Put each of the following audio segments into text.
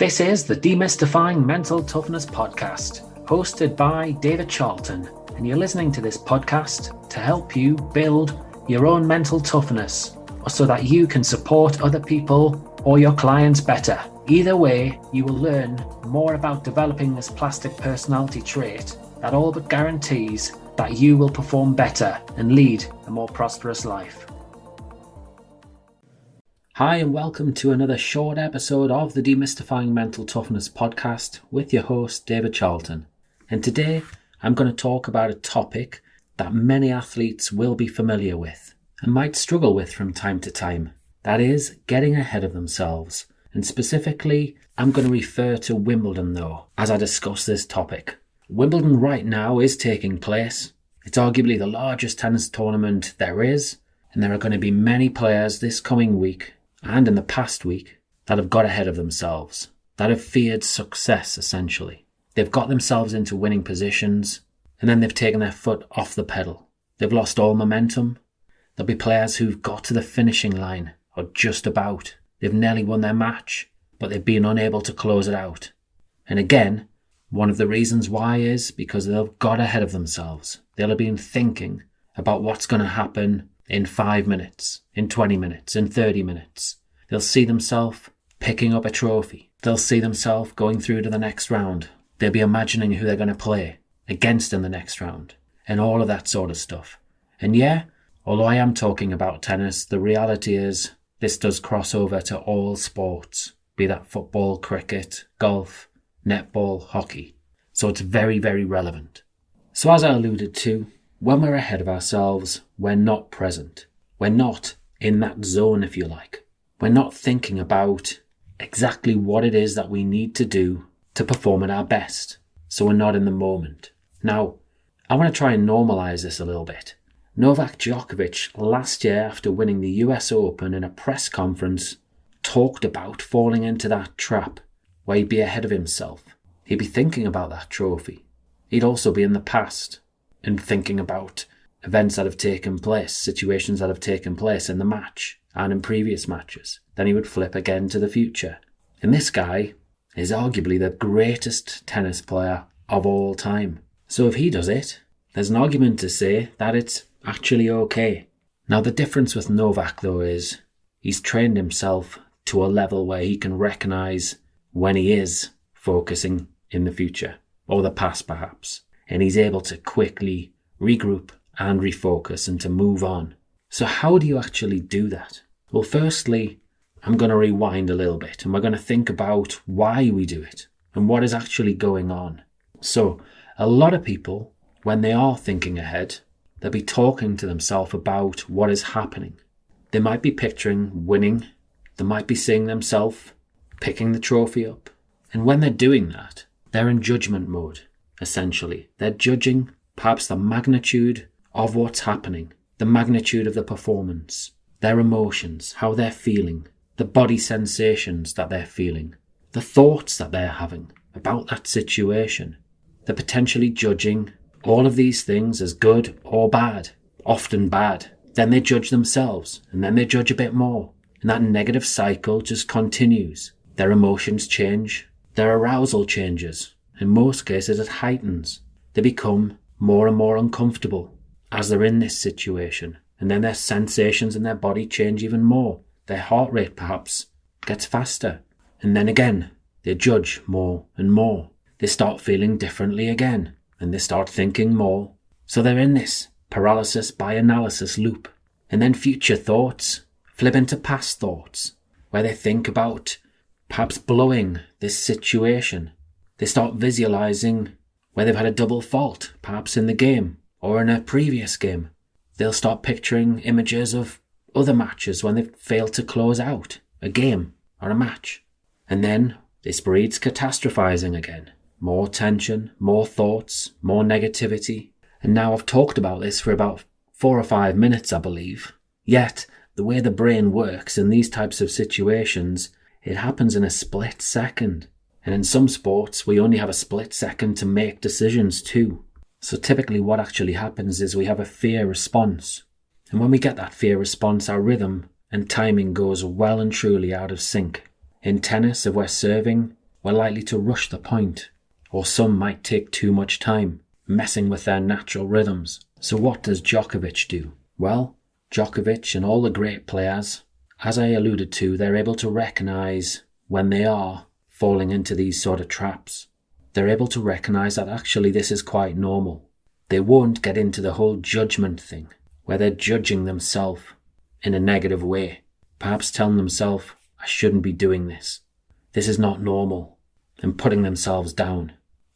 This is the Demystifying Mental Toughness podcast, hosted by David Charlton, and you're listening to this podcast to help you build your own mental toughness so that you can support other people or your clients better. Either way, you will learn more about developing this plastic personality trait that all but guarantees that you will perform better and lead a more prosperous life. Hi and welcome to another short episode of the Demystifying Mental Toughness podcast with your host David Charlton. And today I'm going to talk about a topic that many athletes will be familiar with and might struggle with from time to time. That is getting ahead of themselves. And specifically, I'm going to refer to Wimbledon though, as I discuss this topic. Wimbledon right now is taking place. It's arguably the largest tennis tournament there is, and there are going to be many players this coming week and in the past week that have got ahead of themselves, that have feared success essentially. They've got themselves into winning positions, and then they've taken their foot off the pedal. They've lost all momentum. There'll be players who've got to the finishing line, or just about. They've nearly won their match, but they've been unable to close it out. And again, one of the reasons why is because they've got ahead of themselves. They'll have been thinking about what's going to happen in 5 minutes, in 20 minutes, in 30 minutes. They'll see themselves picking up a trophy. They'll see themselves going through to the next round. They'll be imagining who they're going to play against in the next round, and all of that sort of stuff. And yeah, although I am talking about tennis, the reality is this does cross over to all sports, be that football, cricket, golf, netball, hockey. So it's very, very relevant. So as I alluded to, when we're ahead of ourselves, we're not present. We're not in that zone, if you like. We're not thinking about exactly what it is that we need to do to perform at our best. So we're not in the moment. Now, I want to try and normalize this a little bit. Novak Djokovic last year, after winning the US Open in a press conference, talked about falling into that trap where he'd be ahead of himself. He'd be thinking about that trophy. He'd also be in the past and thinking about events that have taken place, situations that have taken place in the match and in previous matches. Then he would flip again to the future. And this guy is arguably the greatest tennis player of all time. So if he does it, there's an argument to say that it's actually okay. Now the difference with Novak though is he's trained himself to a level where he can recognise when he is focusing in the future, or the past perhaps, and he's able to quickly regroup and refocus and to move on. So how do you actually do that? Well, firstly, I'm going to rewind a little bit and we're going to think about why we do it and what is actually going on. So a lot of people, when they are thinking ahead, they'll be talking to themselves about what is happening. They might be picturing winning. They might be seeing themselves picking the trophy up. And when they're doing that, they're in judgment mode, essentially. They're judging perhaps the magnitude of what's happening, the magnitude of the performance, their emotions, how they're feeling, the body sensations that they're feeling, the thoughts that they're having about that situation. They're potentially judging all of these things as good or bad, often bad. Then they judge themselves, and then they judge a bit more. And that negative cycle just continues. Their emotions change, their arousal changes. In most cases, it heightens. They become more and more uncomfortable as they're in this situation. And then their sensations in their body change even more. Their heart rate perhaps gets faster. And then again, they judge more and more. They start feeling differently again. And they start thinking more. So they're in this paralysis by analysis loop. And then future thoughts flip into past thoughts, where they think about perhaps blowing this situation. They start visualizing where they've had a double fault, perhaps in the game or in a previous game. They'll start picturing images of other matches when they've failed to close out a game or a match. And then this breeds catastrophizing again. More tension, more thoughts, more negativity. And now I've talked about this for about 4 or 5 minutes, I believe. Yet, the way the brain works in these types of situations, it happens in a split second. And in some sports, we only have a split second to make decisions too. So typically what actually happens is we have a fear response. And when we get that fear response, our rhythm and timing goes well and truly out of sync. In tennis, if we're serving, were likely to rush the point, or some might take too much time, messing with their natural rhythms. So what does Djokovic do? Well, Djokovic and all the great players, as I alluded to, they're able to recognise when they are falling into these sort of traps. They're able to recognise that actually this is quite normal. They won't get into the whole judgment thing, where they're judging themselves in a negative way, perhaps telling themselves, I shouldn't be doing this. This is not normal, and putting themselves down.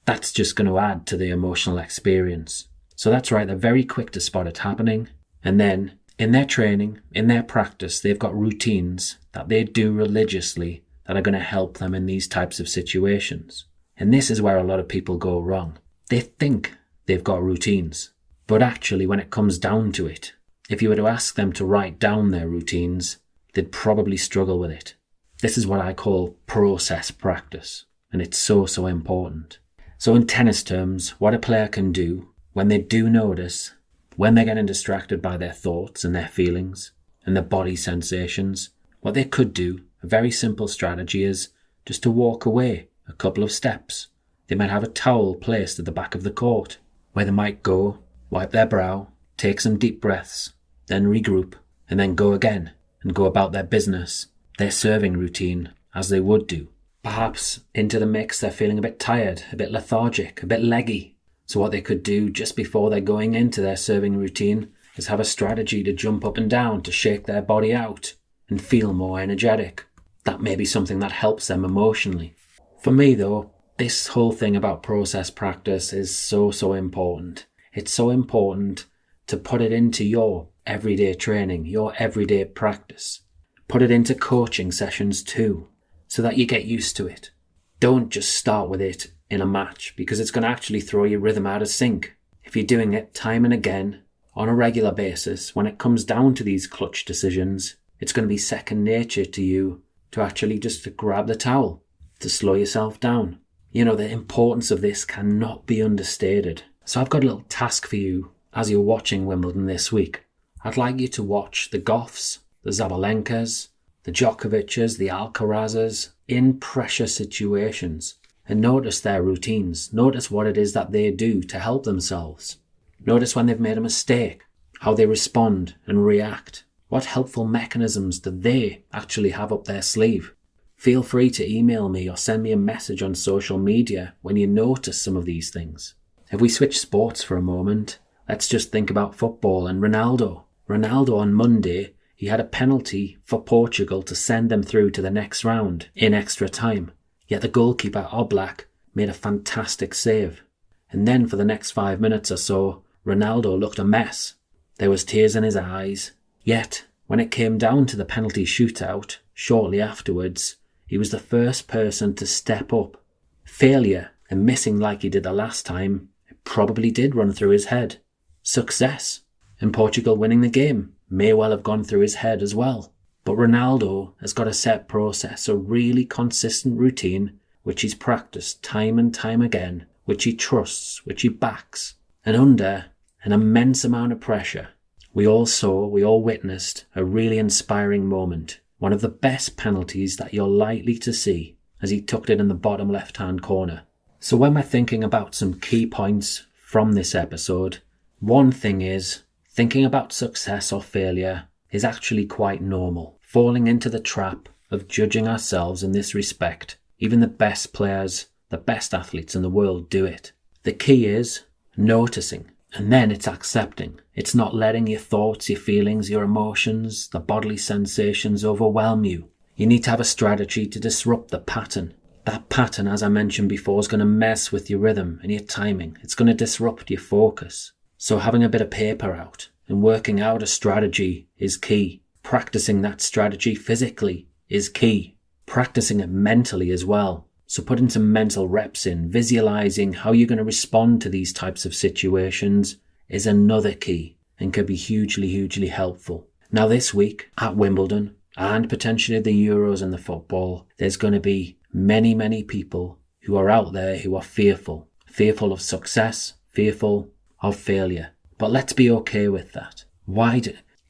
That's just going to add to the emotional experience. So that's right, they're very quick to spot it happening, and then in their training, in their practice, they've got routines that they do religiously that are going to help them in these types of situations. And this is where a lot of people go wrong. They think they've got routines, but actually when it comes down to it, if you were to ask them to write down their routines, they'd probably struggle with it. This is what I call process practice, and it's so important. So in tennis terms, what a player can do when they do notice, when they're getting distracted by their thoughts and their feelings and their body sensations, what they could do, a very simple strategy, is just to walk away a couple of steps. They might have a towel placed at the back of the court, where they might go, wipe their brow, take some deep breaths, then regroup, and then go again and go about their business, their serving routine, as they would do. Perhaps into the mix they're feeling a bit tired, a bit lethargic, a bit leggy. So what they could do just before they're going into their serving routine is have a strategy to jump up and down, to shake their body out and feel more energetic. That may be something that helps them emotionally. For me though, this whole thing about process practice is so important. It's so important to put it into your everyday training, your everyday practice. Put it into coaching sessions too, so that you get used to it. Don't just start with it in a match, because it's going to actually throw your rhythm out of sync. If you're doing it time and again, on a regular basis, when it comes down to these clutch decisions, it's going to be second nature to you to actually just to grab the towel, to slow yourself down. You know, the importance of this cannot be understated. So I've got a little task for you as you're watching Wimbledon this week. I'd like you to watch the Goffs, the Zabalenkas, the Djokovic's, the Alcarazes in pressure situations, and notice their routines. Notice what it is that they do to help themselves. Notice when they've made a mistake, how they respond and react. What helpful mechanisms do they actually have up their sleeve? Feel free to email me or send me a message on social media when you notice some of these things. If we switch sports for a moment, let's just think about football and Ronaldo. Ronaldo on Monday, he had a penalty for Portugal to send them through to the next round in extra time. Yet the goalkeeper, Oblak, made a fantastic save. And then for the next 5 minutes or so, Ronaldo looked a mess. There was tears in his eyes. Yet, when it came down to the penalty shootout, shortly afterwards, he was the first person to step up. Failure and missing like he did the last time, it probably did run through his head. Success and Portugal winning the game may well have gone through his head as well. But Ronaldo has got a set process, a really consistent routine, which he's practiced time and time again, which he trusts, which he backs. And under an immense amount of pressure, we all witnessed a really inspiring moment. One of the best penalties that you're likely to see, as he tucked it in the bottom left-hand corner. So when we're thinking about some key points from this episode, one thing is, thinking about success or failure is actually quite normal. Falling into the trap of judging ourselves in this respect, even the best players, the best athletes in the world do it. The key is noticing, and then it's accepting. It's not letting your thoughts, your feelings, your emotions, the bodily sensations overwhelm you. You need to have a strategy to disrupt the pattern. That pattern, as I mentioned before, is going to mess with your rhythm and your timing. It's going to disrupt your focus. So having a bit of paper out and working out a strategy is key. Practicing that strategy physically is key. Practicing it mentally as well. So putting some mental reps in, visualizing how you're going to respond to these types of situations is another key and can be hugely helpful. Now this week at Wimbledon and potentially the Euros and the football, there's going to be many people who are out there who are fearful of success, fearful of failure. But let's be okay with that.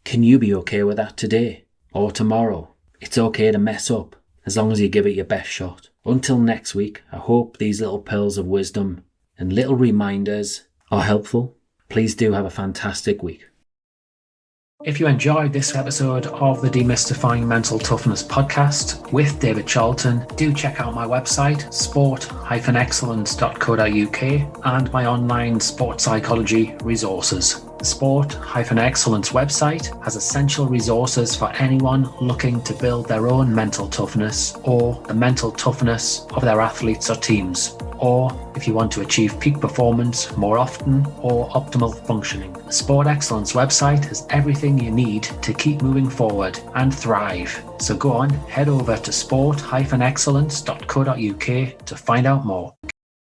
Can you be okay with that today or tomorrow? It's okay to mess up as long as you give it your best shot. Until next week, I hope these little pearls of wisdom and little reminders are helpful. Please do have a fantastic week. If you enjoyed this episode of the Demystifying Mental Toughness podcast with David Charlton, do check out my website, sport-excellence.co.uk, and my online sports psychology resources. The Sport-Excellence website has essential resources for anyone looking to build their own mental toughness or the mental toughness of their athletes or teams, or if you want to achieve peak performance more often or optimal functioning. The Sport Excellence website has everything you need to keep moving forward and thrive. So go on, head over to sport-excellence.co.uk to find out more.